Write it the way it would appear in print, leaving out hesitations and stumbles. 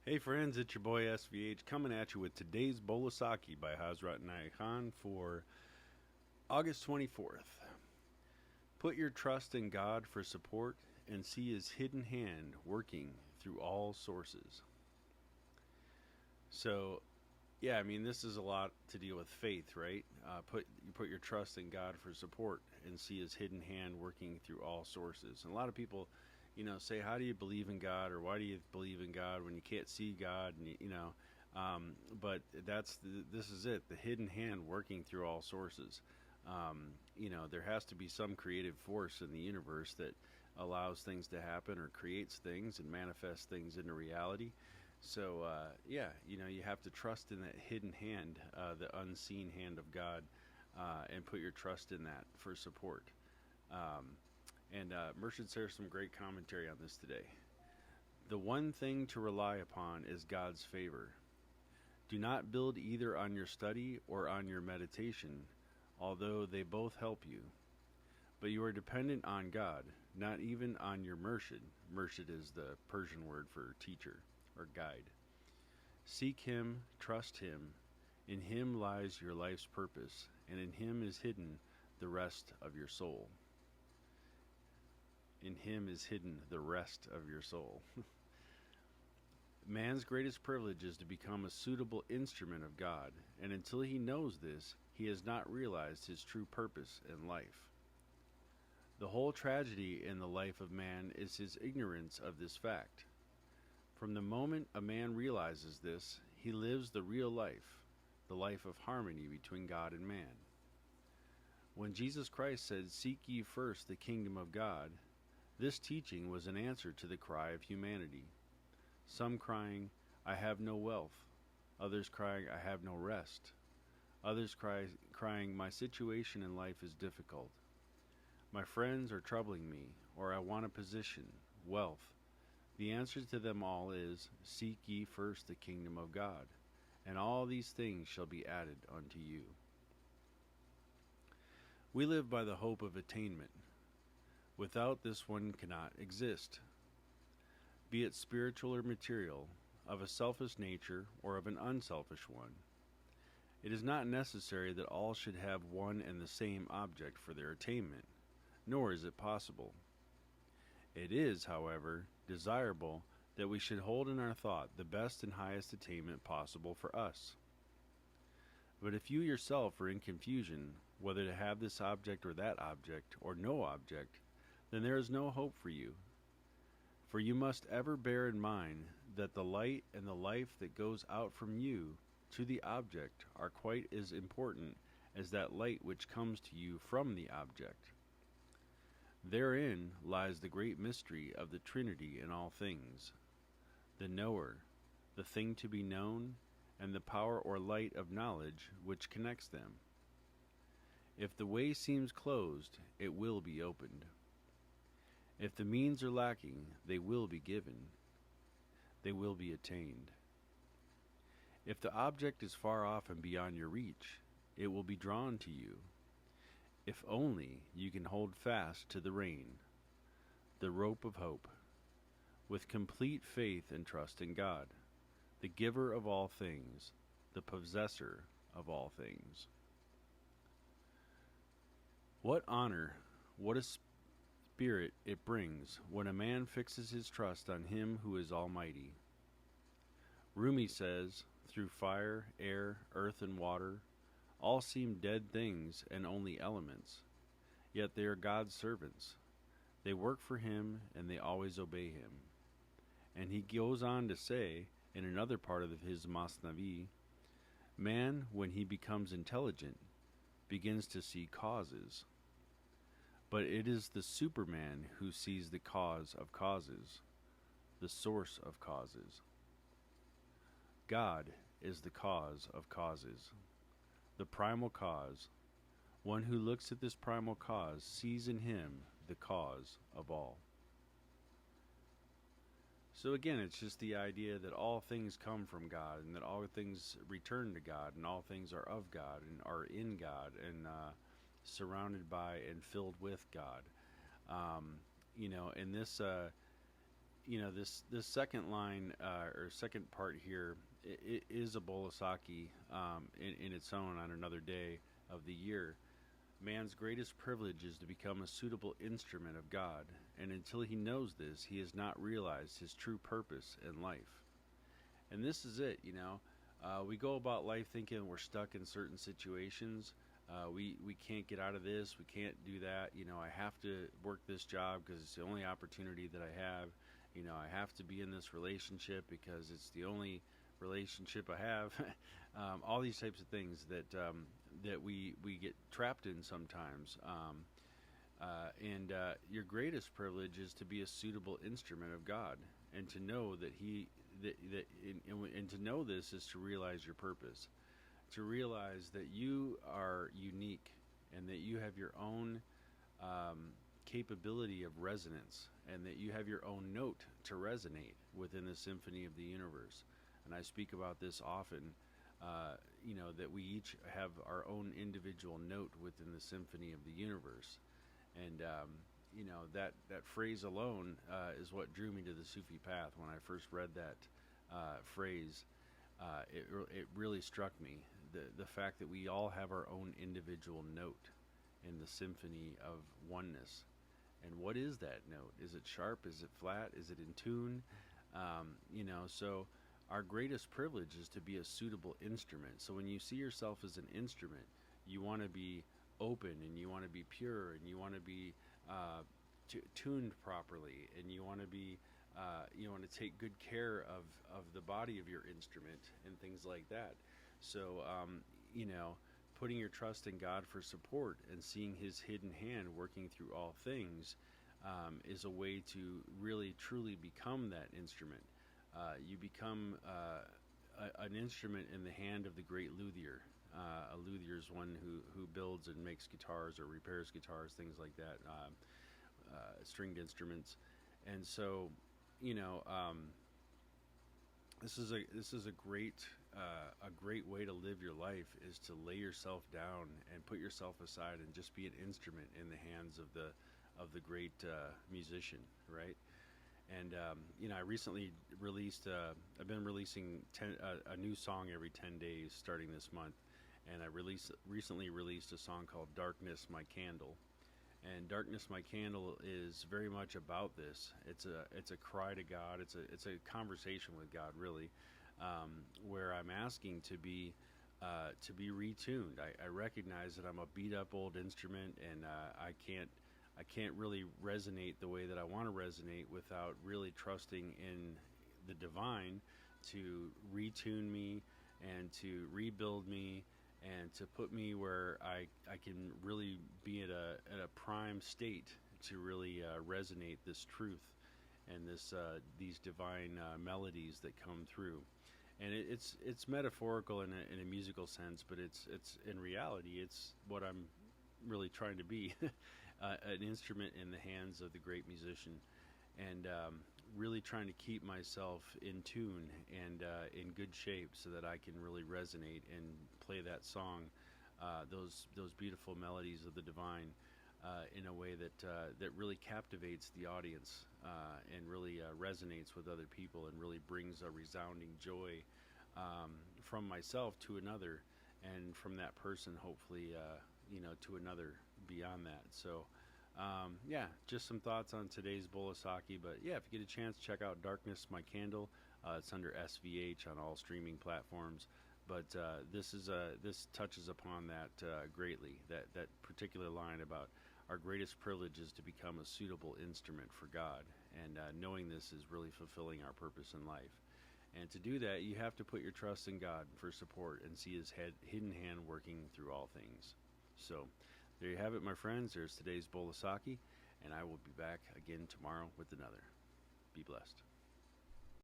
Hey friends, it's your boy SVH coming at you with today's bowl of Saki by Hazrat and Inayat for August 24th. Put your trust in God for support and see His hidden hand working through all sources. So, yeah, I mean, this is a lot to deal with faith, right? You put your trust in God for support and see His hidden hand working through all sources. And a lot of people, say, "How do you believe in God?" or "Why do you believe in God when you can't see God?" And but this is it: the hidden hand working through all sources. There has to be some creative force in the universe that allows things to happen or creates things and manifests things into reality. So you have to trust in that hidden hand, the unseen hand of God, and put your trust in that for support. And Murshid shares some great commentary on this today. The one thing to rely upon is God's favor. Do not build either on your study or on your meditation, although they both help you. But you are dependent on God, not even on your Murshid. Murshid is the Persian word for teacher or guide. Seek Him, trust Him. In Him lies your life's purpose, and in Him is hidden the rest of your soul. In Him is hidden the rest of your soul. Man's greatest privilege is to become a suitable instrument of God, and until he knows this, he has not realized his true purpose in life. The whole tragedy in the life of man is his ignorance of this fact. From the moment a man realizes this, he lives the real life, the life of harmony between God and man. When Jesus Christ said, "Seek ye first the kingdom of God," this teaching was an answer to the cry of humanity. Some crying, "I have no wealth," others crying, "I have no rest," others crying, "My situation in life is difficult. My friends are troubling me," or "I want a position, wealth." The answer to them all is, "Seek ye first the kingdom of God, and all these things shall be added unto you." We live by the hope of attainment. Without this one cannot exist. Be it spiritual or material, of a selfish nature or of an unselfish one. It is not necessary that all should have one and the same object for their attainment, nor is it possible. It is, however, desirable that we should hold in our thought the best and highest attainment possible for us. But if you yourself are in confusion whether to have this object or that object, or no object, then there is no hope for you. For you must ever bear in mind that the light and the life that goes out from you to the object are quite as important as that light which comes to you from the object. Therein lies the great mystery of the Trinity in all things: the knower, the thing to be known, and the power or light of knowledge which connects them. If the way seems closed, it will be opened. If the means are lacking, they will be given. They will be attained. If the object is far off and beyond your reach, it will be drawn to you. If only you can hold fast to the rein, the rope of hope, with complete faith and trust in God, the giver of all things, the possessor of all things. What honor, what a spirit it brings when a man fixes his trust on Him who is almighty. Rumi says, "Through fire, air, earth, and water, all seem dead things and only elements, yet they are God's servants. They work for Him and they always obey Him." And he goes on to say, in another part of his Masnavi, man, when he becomes intelligent, begins to see causes. But it is the Superman who sees the cause of causes, the source of causes. God is the cause of causes, the primal cause. One who looks at this primal cause sees in Him the cause of all. So again, it's just the idea that all things come from God, and that all things return to God, and all things are of God, and are in God, and surrounded by and filled with God. And this, this second line or second part here is a bowl of sake in its own on another day of the year. Man's greatest privilege is to become a suitable instrument of God, and until he knows this, he has not realized his true purpose in life. And this is it, we go about life thinking we're stuck in certain situations. We can't get out of this. We can't do that. I have to work this job because it's the only opportunity that I have. I have to be in this relationship because it's the only relationship I have. All these types of things that we get trapped in sometimes. And your greatest privilege is to be a suitable instrument of God, and to know and to know this is to realize your purpose, to realize that you are unique and that you have your own capability of resonance, and that you have your own note to resonate within the symphony of the universe. And I speak about this often, that we each have our own individual note within the symphony of the universe. And, that phrase alone is what drew me to the Sufi path. When I first read that phrase, it really struck me. The fact that we all have our own individual note in the symphony of oneness. And what is that note? Is it sharp? Is it flat? Is it in tune? So our greatest privilege is to be a suitable instrument. So when you see yourself as an instrument, you want to be open, and you want to be pure, and you want to be tuned properly, and you want to be you want to take good care of the body of your instrument and things like that. So putting your trust in God for support and seeing his hidden hand working through all things is a way to really truly become that instrument. You become an instrument in the hand of the great luthier. A luthier is one who builds and makes guitars or repairs guitars, things like that, stringed instruments. And so, this is a great way to live your life, is to lay yourself down and put yourself aside and just be an instrument in the hands of the great musician, right? And I recently released. I've been releasing a new song every 10 days starting this month, and I recently released a song called "Darkness, My Candle." And "Darkness, My Candle" is very much about this. It's a cry to God. It's a conversation with God, really, where I'm asking to be retuned. I recognize that I'm a beat up old instrument, and I can't really resonate the way that I want to resonate without really trusting in the divine to retune me and to rebuild me and to put me where I can really be at a prime state to really resonate this truth and these divine melodies that come through. And it's metaphorical in a musical sense, but it's in reality it's what I'm really trying to be. An instrument in the hands of the great musician, and really trying to keep myself in tune and in good shape so that I can really resonate and play that song, those beautiful melodies of the divine, in a way that really captivates the audience and really resonates with other people and really brings a resounding joy from myself to another, and from that person hopefully to another beyond that. So just some thoughts on today's bowl of sake. But if you get a chance, check out "Darkness, My Candle." It's under SVH on all streaming platforms. But this touches upon that greatly. That particular line about our greatest privilege is to become a suitable instrument for God, and knowing this is really fulfilling our purpose in life. And to do that, you have to put your trust in God for support and see his hidden hand working through all things. So there you have it, my friends. There's today's bowl of sake, and I will be back again tomorrow with another. Be blessed.